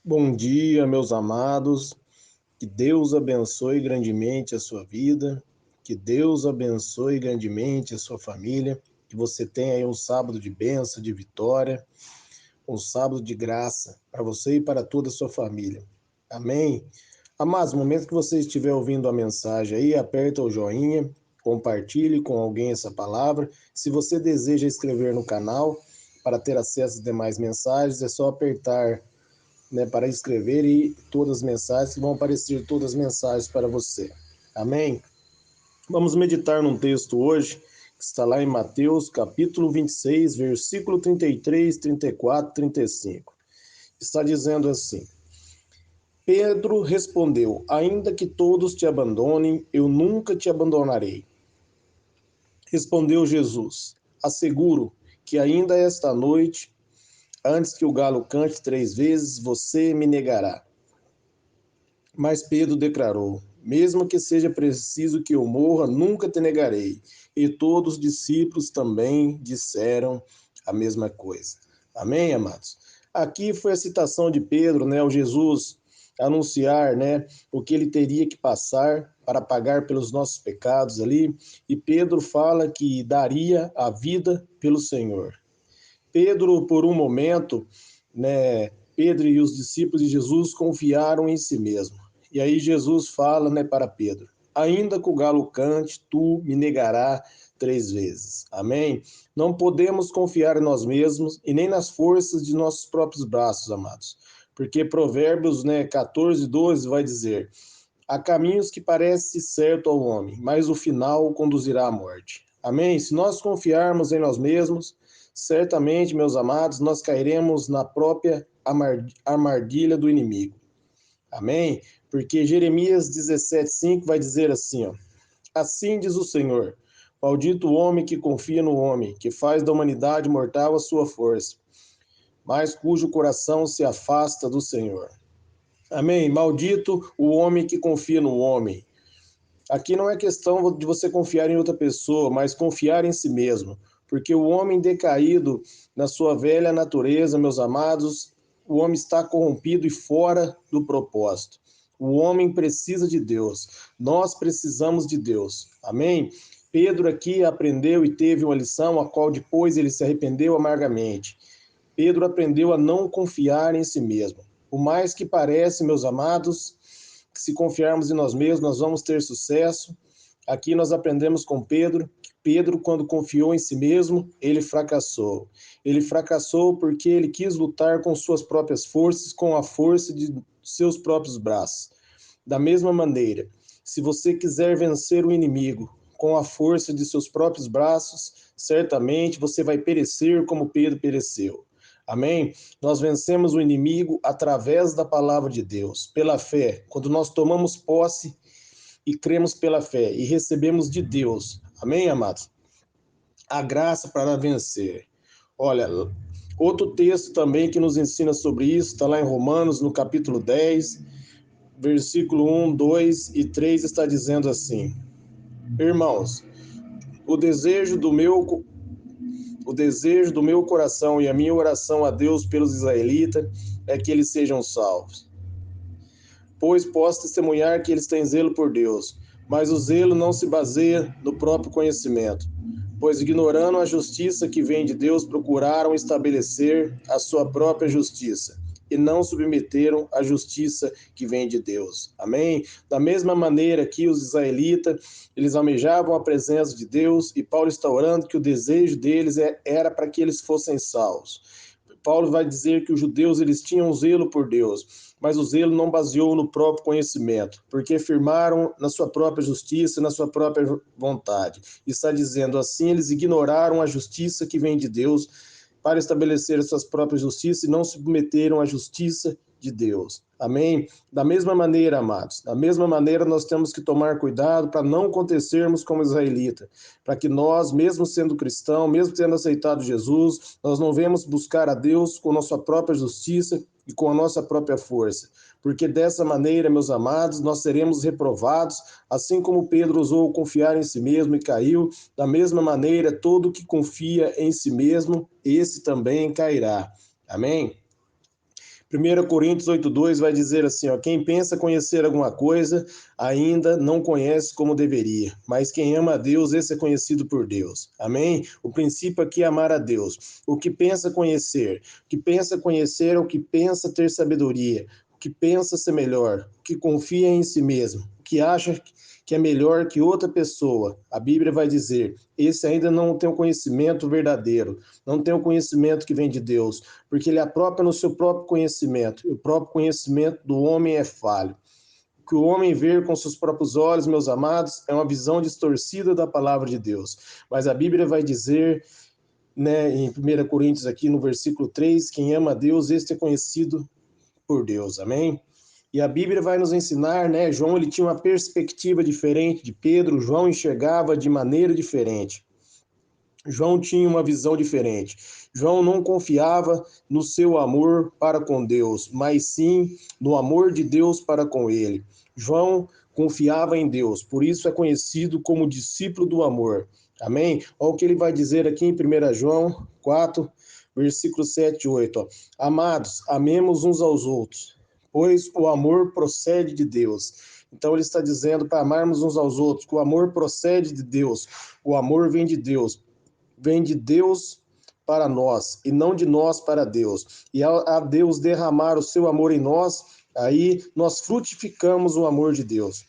Bom dia, meus amados. Que Deus abençoe grandemente a sua vida. Que Deus abençoe grandemente a sua família. Que você tenha aí um sábado de bênção, de vitória, um sábado de graça para você e para toda a sua família. Amém? Amados, no momento que você estiver ouvindo a mensagem aí, aperta o joinha, compartilhe com alguém essa palavra. Se você deseja inscrever no canal para ter acesso às demais mensagens, é só apertar para escrever e todas as mensagens que vão aparecer, todas as mensagens para você. Amém? Vamos meditar num texto hoje que está lá em Mateus, capítulo 26, versículo 33, 34, 35. Está dizendo assim: Pedro respondeu: Ainda que todos te abandonem, eu nunca te abandonarei. Respondeu Jesus: Asseguro que ainda esta noite, antes que o galo cante 3 vezes, você me negará. Mas Pedro declarou: Mesmo que seja preciso que eu morra, nunca te negarei. E todos os discípulos também disseram a mesma coisa. Amém, amados? Aqui foi a citação de Pedro, ao Jesus anunciar, o que ele teria que passar para pagar pelos nossos pecados ali. E Pedro fala que daria a vida pelo Senhor. Pedro, por um momento, Pedro e os discípulos de Jesus confiaram em si mesmo. E aí Jesus fala, para Pedro: ainda que o galo cante, tu me negarás 3 vezes. Amém? Não podemos confiar em nós mesmos e nem nas forças de nossos próprios braços, amados. Porque Provérbios 14, 12 vai dizer: há caminhos que parecem certo ao homem, mas o final conduzirá à morte. Amém? Se nós confiarmos em nós mesmos, certamente, meus amados, nós cairemos na própria armadilha do inimigo. Amém? Porque Jeremias 17:5 vai dizer assim, assim diz o Senhor: maldito o homem que confia no homem, que faz da humanidade mortal a sua força, mas cujo coração se afasta do Senhor. Amém? Maldito o homem que confia no homem. Aqui não é questão de você confiar em outra pessoa, mas confiar em si mesmo. Porque o homem decaído na sua velha natureza, meus amados, o homem está corrompido e fora do propósito. O homem precisa de Deus. Nós precisamos de Deus. Amém? Pedro aqui aprendeu e teve uma lição, a qual depois ele se arrependeu amargamente. Pedro aprendeu a não confiar em si mesmo. Por mais que pareça, meus amados, que se confiarmos em nós mesmos, nós vamos ter sucesso. Aqui nós aprendemos com Pedro, que Pedro, quando confiou em si mesmo, ele fracassou. Ele fracassou porque ele quis lutar com suas próprias forças, com a força de seus próprios braços. Da mesma maneira, se você quiser vencer o inimigo com a força de seus próprios braços, certamente você vai perecer como Pedro pereceu. Amém? Nós vencemos o inimigo através da palavra de Deus, pela fé. Quando nós tomamos posse e cremos pela fé e recebemos de Deus. Amém, amados? A graça para vencer. Olha, outro texto também que nos ensina sobre isso, está lá em Romanos, no capítulo 10, versículo 1, 2 e 3, está dizendo assim: Irmãos, o desejo do meu coração e a minha oração a Deus pelos israelitas é que eles sejam salvos. Pois posso testemunhar que eles têm zelo por Deus, mas o zelo não se baseia no próprio conhecimento, pois ignorando a justiça que vem de Deus, procuraram estabelecer a sua própria justiça, e não submeteram a justiça que vem de Deus. Amém? Da mesma maneira que os israelitas, eles almejavam a presença de Deus, e Paulo está orando que o desejo deles era para que eles fossem salvos. Paulo vai dizer que os judeus eles tinham zelo por Deus, mas o zelo não baseou no próprio conhecimento, porque firmaram na sua própria justiça, na sua própria vontade. Está dizendo assim, eles ignoraram a justiça que vem de Deus para estabelecer as suas próprias justiças e não submeteram à justiça de Deus. Amém? Da mesma maneira, amados, da mesma maneira nós temos que tomar cuidado para não acontecermos como israelita, para que nós, mesmo sendo cristão, mesmo tendo aceitado Jesus, nós não venhamos buscar a Deus com a nossa própria justiça e com a nossa própria força, porque dessa maneira, meus amados, nós seremos reprovados, assim como Pedro ousou confiar em si mesmo e caiu, da mesma maneira, todo que confia em si mesmo, esse também cairá. Amém? 1 Coríntios 8,2 vai dizer assim, ó, quem pensa conhecer alguma coisa ainda não conhece como deveria, mas quem ama a Deus, esse é conhecido por Deus. Amém? O princípio aqui é amar a Deus. O que pensa conhecer é o que pensa ter sabedoria, o que pensa ser melhor, o que confia em si mesmo, o que acha que é melhor que outra pessoa. A Bíblia vai dizer, esse ainda não tem o conhecimento verdadeiro, não tem o conhecimento que vem de Deus, porque ele é próprio no seu próprio conhecimento, e o próprio conhecimento do homem é falho. O que o homem vê com seus próprios olhos, meus amados, é uma visão distorcida da palavra de Deus. Mas a Bíblia vai dizer, né, em 1 Coríntios aqui no versículo 3, quem ama a Deus, este é conhecido por Deus. Amém? E a Bíblia vai nos ensinar, né? João ele tinha uma perspectiva diferente de Pedro, João enxergava de maneira diferente. João tinha uma visão diferente. João não confiava no seu amor para com Deus, mas sim no amor de Deus para com ele. João confiava em Deus, por isso é conhecido como discípulo do amor. Amém? Olha o que ele vai dizer aqui em 1 João 4, versículo 7 e 8. Ó. Amados, amemos uns aos outros, pois o amor procede de Deus. Então ele está dizendo para amarmos uns aos outros, que o amor procede de Deus, o amor vem de Deus. Vem de Deus para nós e não de nós para Deus. E a Deus derramar o seu amor em nós, aí nós frutificamos o amor de Deus.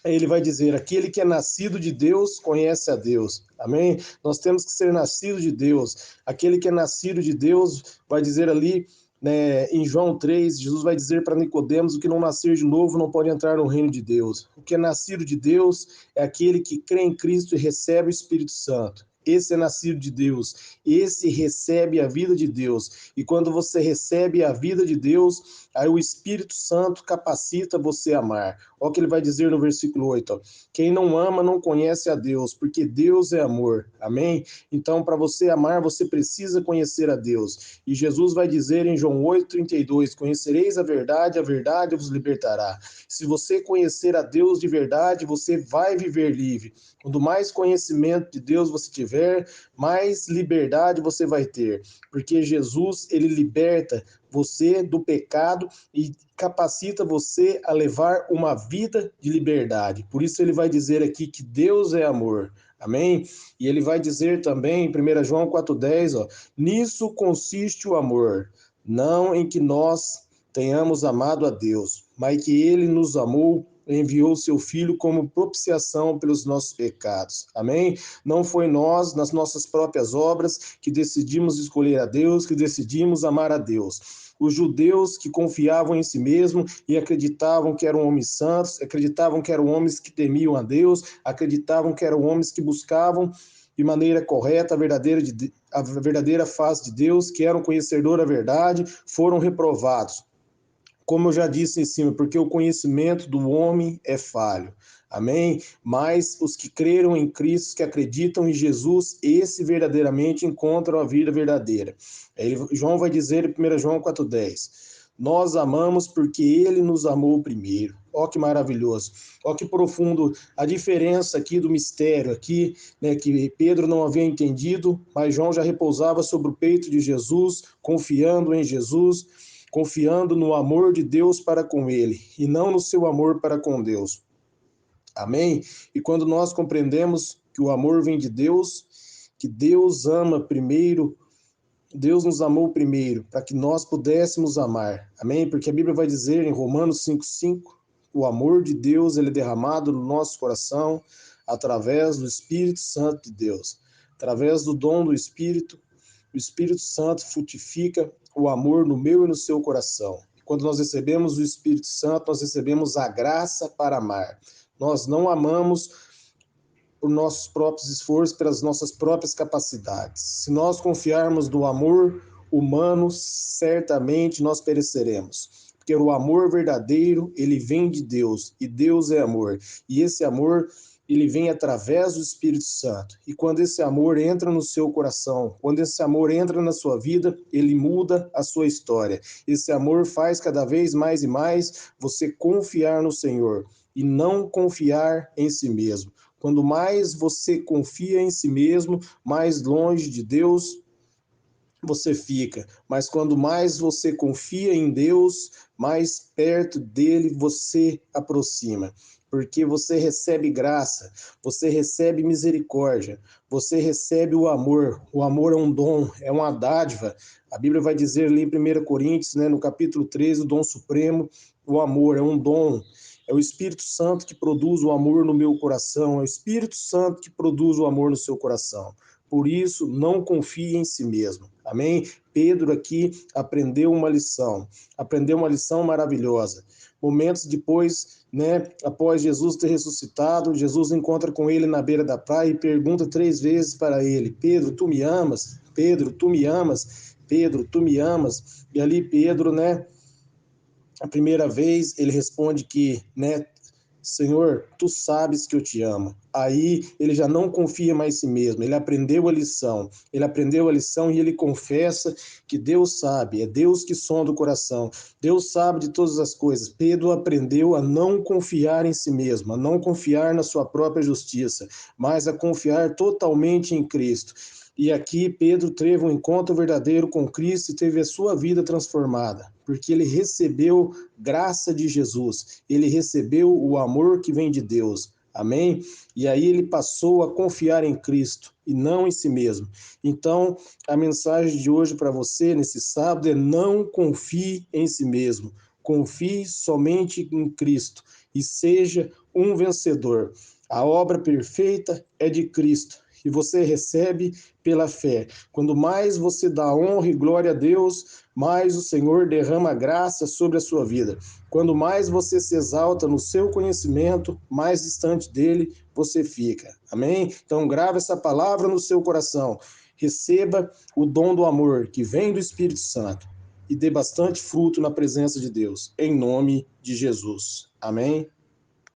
Aí ele vai dizer, aquele que é nascido de Deus conhece a Deus. Amém? Nós temos que ser nascidos de Deus. Aquele que é nascido de Deus, vai dizer ali, né, em João 3, Jesus vai dizer para Nicodemos, o que não nascer de novo não pode entrar no reino de Deus. O que é nascido de Deus é aquele que crê em Cristo e recebe o Espírito Santo. Esse é nascido de Deus, esse recebe a vida de Deus. E quando você recebe a vida de Deus, aí o Espírito Santo capacita você a amar. Olha o que ele vai dizer no versículo 8. Ó. Quem não ama não conhece a Deus, porque Deus é amor. Amém? Então, para você amar, você precisa conhecer a Deus. E Jesus vai dizer em João 8,32, conhecereis a verdade vos libertará. Se você conhecer a Deus de verdade, você vai viver livre. Quanto mais conhecimento de Deus você tiver, mais liberdade você vai ter. Porque Jesus, ele liberta você do pecado e capacita você a levar uma vida de liberdade. Por isso ele vai dizer aqui que Deus é amor. Amém? E ele vai dizer também em 1 João 4,10, ó, nisso consiste o amor, não em que nós tenhamos amado a Deus, mas que ele nos amou, enviou seu Filho como propiciação pelos nossos pecados. Amém? Não foi nós, nas nossas próprias obras, que decidimos escolher a Deus, que decidimos amar a Deus. Os judeus que confiavam em si mesmos e acreditavam que eram homens santos, acreditavam que eram homens que temiam a Deus, acreditavam que eram homens que buscavam de maneira correta a verdadeira face de Deus, que eram conhecedores da verdade, foram reprovados. Como eu já disse em cima, porque o conhecimento do homem é falho. Amém? Mas os que creram em Cristo, que acreditam em Jesus, esse verdadeiramente encontram a vida verdadeira. João vai dizer em 1 João 4,10, nós amamos porque ele nos amou primeiro. Ó que maravilhoso, ó que profundo a diferença aqui do mistério aqui, né, que Pedro não havia entendido, mas João já repousava sobre o peito de Jesus, confiando em Jesus, confiando no amor de Deus para com ele e não no seu amor para com Deus. Amém? E quando nós compreendemos que o amor vem de Deus, que Deus ama primeiro, Deus nos amou primeiro para que nós pudéssemos amar. Amém? Porque a Bíblia vai dizer em Romanos 5,5, o amor de Deus ele é derramado no nosso coração através do Espírito Santo de Deus. Através do dom do Espírito, o Espírito Santo frutifica o amor no meu e no seu coração. Quando nós recebemos o Espírito Santo, nós recebemos a graça para amar. Nós não amamos por nossos próprios esforços, pelas nossas próprias capacidades. Se nós confiarmos no amor humano, certamente nós pereceremos. Porque o amor verdadeiro, ele vem de Deus, e Deus é amor. E esse amor, ele vem através do Espírito Santo. E quando esse amor entra no seu coração, quando esse amor entra na sua vida, ele muda a sua história. Esse amor faz cada vez mais e mais você confiar no Senhor e não confiar em si mesmo. Quando mais você confia em si mesmo, mais longe de Deus você fica. Mas quando mais você confia em Deus, mais perto dele você aproxima. Porque você recebe graça, você recebe misericórdia, você recebe o amor. O amor é um dom, é uma dádiva. A Bíblia vai dizer ali em 1 Coríntios, né, no capítulo 13, o dom supremo, o amor é um dom. É o Espírito Santo que produz o amor no meu coração, é o Espírito Santo que produz o amor no seu coração. Por isso, não confie em si mesmo. Amém? Pedro aqui aprendeu uma lição maravilhosa. Momentos depois, né, após Jesus ter ressuscitado, Jesus encontra com ele na beira da praia e pergunta 3 vezes para ele: Pedro, tu me amas? Pedro, tu me amas? Pedro, tu me amas? E ali Pedro, né, a primeira vez ele responde que, né, Senhor, tu sabes que eu te amo. Aí ele já não confia mais em si mesmo, ele aprendeu a lição e ele confessa que Deus sabe, é Deus que sonda o coração, Deus sabe de todas as coisas. Pedro aprendeu a não confiar em si mesmo, a não confiar na sua própria justiça, mas a confiar totalmente em Cristo. E aqui Pedro teve um encontro verdadeiro com Cristo e teve a sua vida transformada, porque ele recebeu graça de Jesus, ele recebeu o amor que vem de Deus. Amém? E aí ele passou a confiar em Cristo e não em si mesmo. Então, a mensagem de hoje para você nesse sábado é: não confie em si mesmo. Confie somente em Cristo e seja um vencedor. A obra perfeita é de Cristo e você recebe pela fé. Quando mais você dá honra e glória a Deus, mais o Senhor derrama graça sobre a sua vida. Quando mais você se exalta no seu conhecimento, mais distante dele você fica. Amém? Então grave essa palavra no seu coração. Receba o dom do amor que vem do Espírito Santo e dê bastante fruto na presença de Deus, em nome de Jesus. Amém?